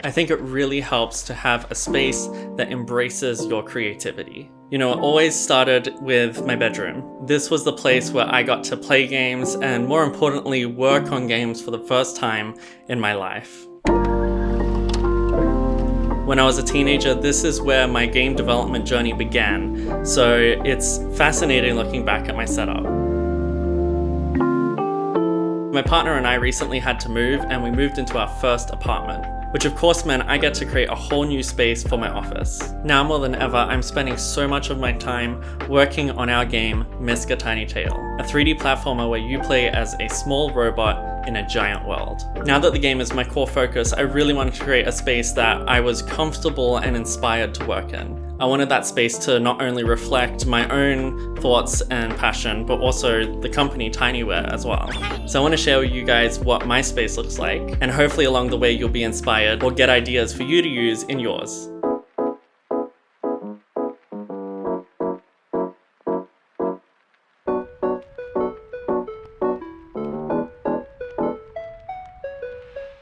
I think it really helps to have a space that embraces your creativity. You know, it always started with my bedroom. This was the place where I got to play games and, more importantly, work on games for the first time in my life. When I was a teenager, this is where my game development journey began, so it's fascinating looking back at my setup. My partner and I recently had to move, and we moved into our first apartment, which of course meant I get to create a whole new space for my office. Now more than ever, I'm spending so much of my time working on our game, Misc, a Tiny Tale, a 3D platformer where you play as a small robot in a giant world. Now that the game is my core focus, I really wanted to create a space that I was comfortable and inspired to work in. I wanted that space to not only reflect my own thoughts and passion, but also the company Tinyware as well. So I want to share with you guys what my space looks like, and hopefully along the way you'll be inspired or get ideas for you to use in yours.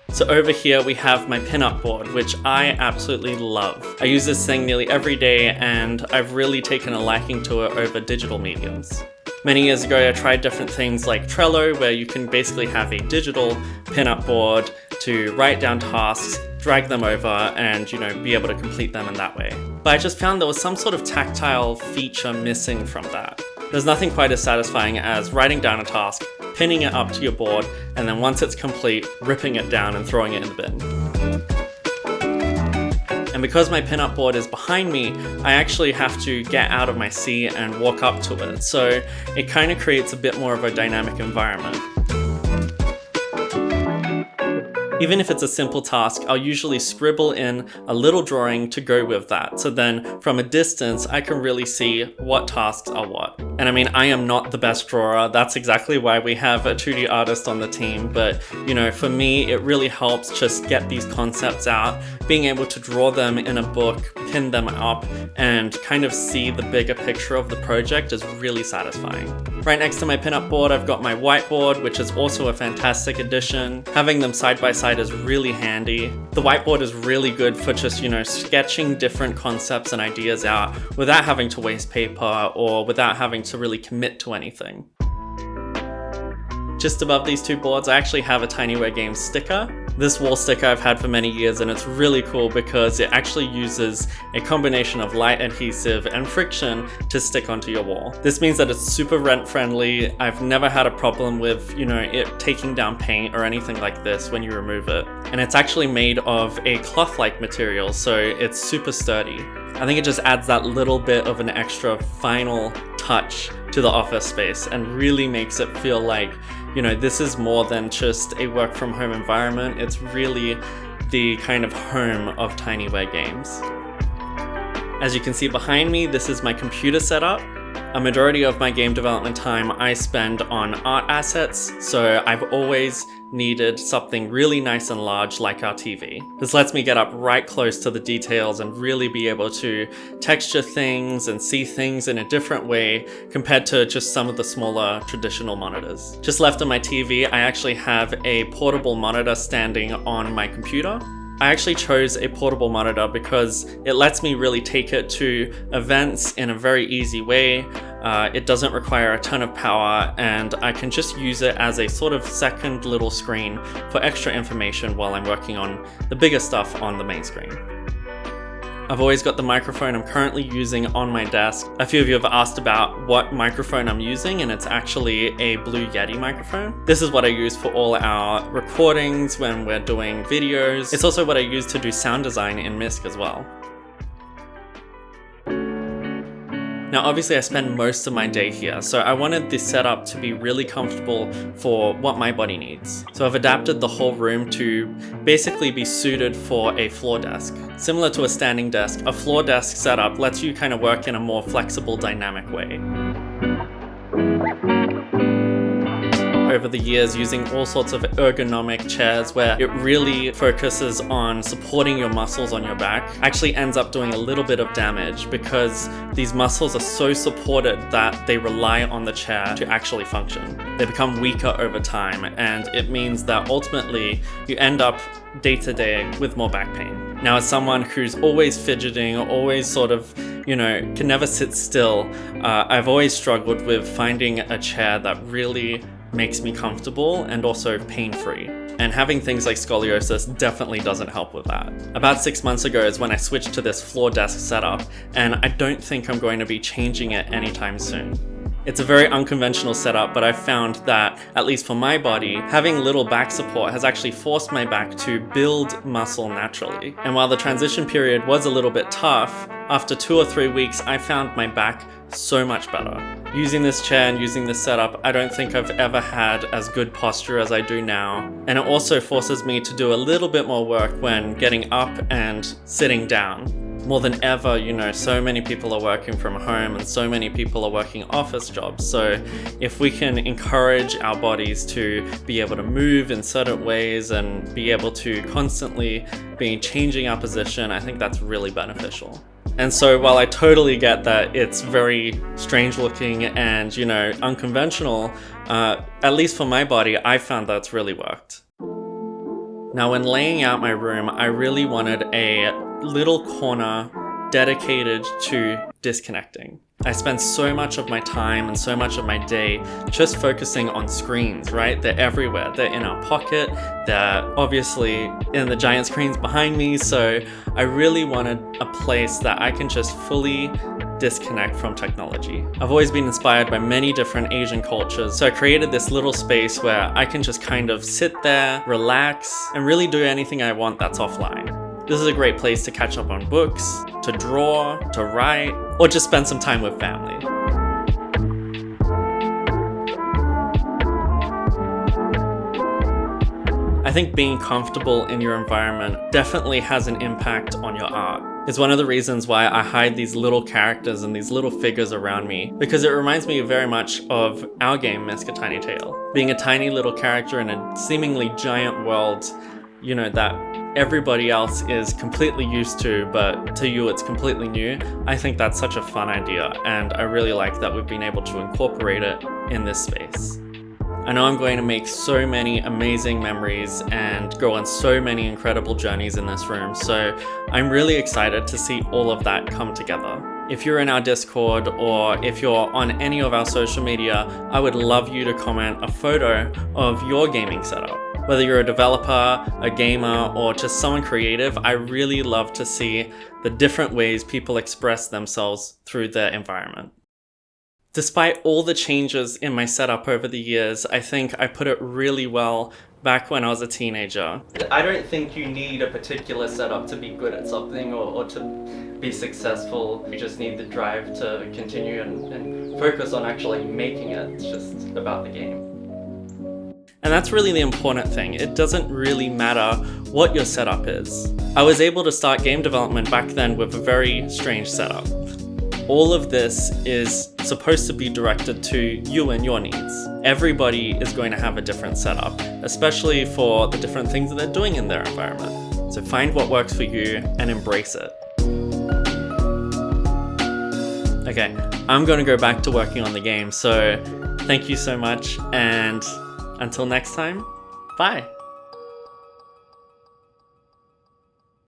So over here we have my Pinup Board, which I absolutely love. I use this thing nearly every day, and I've really taken a liking to it over digital mediums. Many years ago I tried different things like Trello, where you can basically have a digital Pinup Board to write down tasks, drag them over, and be able to complete them in that way. But I just found there was some sort of tactile feature missing from that. There's nothing quite as satisfying as writing down a task, pinning it up to your board, and then once it's complete, ripping it down and throwing it in the bin. And because my Pinup Board is behind me, I actually have to get out of my seat and walk up to it, so it kind of creates a bit more of a dynamic environment. Even if it's a simple task, I'll usually scribble in a little drawing to go with that. So then from a distance, I can really see what tasks are what. And I mean, I am not the best drawer. That's exactly why we have a 2D artist on the team. But for me, it really helps just get these concepts out. Being able to draw them in a book, pin them up, and kind of see the bigger picture of the project is really satisfying. Right next to my Pinup Board, I've got my whiteboard, which is also a fantastic addition. Having them side by side is really handy. The whiteboard is really good for just, sketching different concepts and ideas out without having to waste paper or without having to really commit to anything. Just above these two boards, I actually have a Tinyware Games sticker. This wall sticker I've had for many years, and it's really cool because it actually uses a combination of light adhesive and friction to stick onto your wall. This means that it's super rent friendly. I've never had a problem with, it taking down paint or anything like this when you remove it. And it's actually made of a cloth-like material, so it's super sturdy. I think it just adds that little bit of an extra final touch to the office space and really makes it feel like, this is more than just a work from home environment. It's really the kind of home of Tinyware Games. As you can see behind me, this is my computer setup. A majority of my game development time I spend on art assets, so I've always needed something really nice and large like our TV. This lets me get up right close to the details and really be able to texture things and see things in a different way compared to just some of the smaller traditional monitors. Just left of my TV, I actually have a portable monitor standing on my computer. I actually chose a portable monitor because it lets me really take it to events in a very easy way. It doesn't require a ton of power, and I can just use it as a sort of second little screen for extra information while I'm working on the bigger stuff on the main screen. I've always got the microphone I'm currently using on my desk. A few of you have asked about what microphone I'm using, and it's actually a Blue Yeti microphone. This is what I use for all our recordings when we're doing videos. It's also what I use to do sound design in Misc as well. Now obviously I spend most of my day here, so I wanted this setup to be really comfortable for what my body needs. So I've adapted the whole room to basically be suited for a floor desk. Similar to a standing desk, a floor desk setup lets you kind of work in a more flexible, dynamic way. over the years using all sorts of ergonomic chairs where it really focuses on supporting your muscles on your back actually ends up doing a little bit of damage because these muscles are so supported that they rely on the chair to actually function. They become weaker over time, and it means that ultimately you end up day to day with more back pain. Now, as someone who's always fidgeting, always sort of, can never sit still, I've always struggled with finding a chair that really makes me comfortable and also pain-free. And having things like scoliosis definitely doesn't help with that. About 6 months ago is when I switched to this floor desk setup, and I don't think I'm going to be changing it anytime soon. It's a very unconventional setup, but I've found that, at least for my body, having little back support has actually forced my back to build muscle naturally. And while the transition period was a little bit tough, after 2 or 3 weeks, I found my back so much better. Using this chair and using this setup, I don't think I've ever had as good posture as I do now. And it also forces me to do a little bit more work when getting up and sitting down. More than ever, so many people are working from home and so many people are working office jobs. So if we can encourage our bodies to be able to move in certain ways and be able to constantly be changing our position, I think that's really beneficial. And so while I totally get that it's very strange looking and, unconventional, at least for my body, I found that's really worked. Now, when laying out my room, I really wanted a little corner dedicated to disconnecting. I spend so much of my time and so much of my day just focusing on screens, right? They're everywhere. They're in our pocket. They're obviously in the giant screens behind me. So I really wanted a place that I can just fully disconnect from technology. I've always been inspired by many different Asian cultures, so I created this little space where I can just kind of sit there, relax, and really do anything I want that's offline. This is a great place to catch up on books, to draw, to write, or just spend some time with family. I think being comfortable in your environment definitely has an impact on your art. It's one of the reasons why I hide these little characters and these little figures around me, because it reminds me very much of our game, Misc, A Tiny Tale. Being a tiny little character in a seemingly giant world, that everybody else is completely used to, but to you it's completely new. I think that's such a fun idea, and I really like that we've been able to incorporate it in this space. I know I'm going to make so many amazing memories and go on so many incredible journeys in this room, so I'm really excited to see all of that come together. If you're in our Discord or if you're on any of our social media, I would love you to comment a photo of your gaming setup. Whether you're a developer, a gamer, or just someone creative, I really love to see the different ways people express themselves through their environment. Despite all the changes in my setup over the years, I think I put it really well back when I was a teenager. I don't think you need a particular setup to be good at something or to be successful. You just need the drive to continue and focus on actually making it. It's just about the game. And that's really the important thing. It doesn't really matter what your setup is. I was able to start game development back then with a very strange setup. All of this is supposed to be directed to you and your needs. Everybody is going to have a different setup, especially for the different things that they're doing in their environment. So find what works for you and embrace it. Okay, I'm going to go back to working on the game, so thank you so much, and until next time, bye!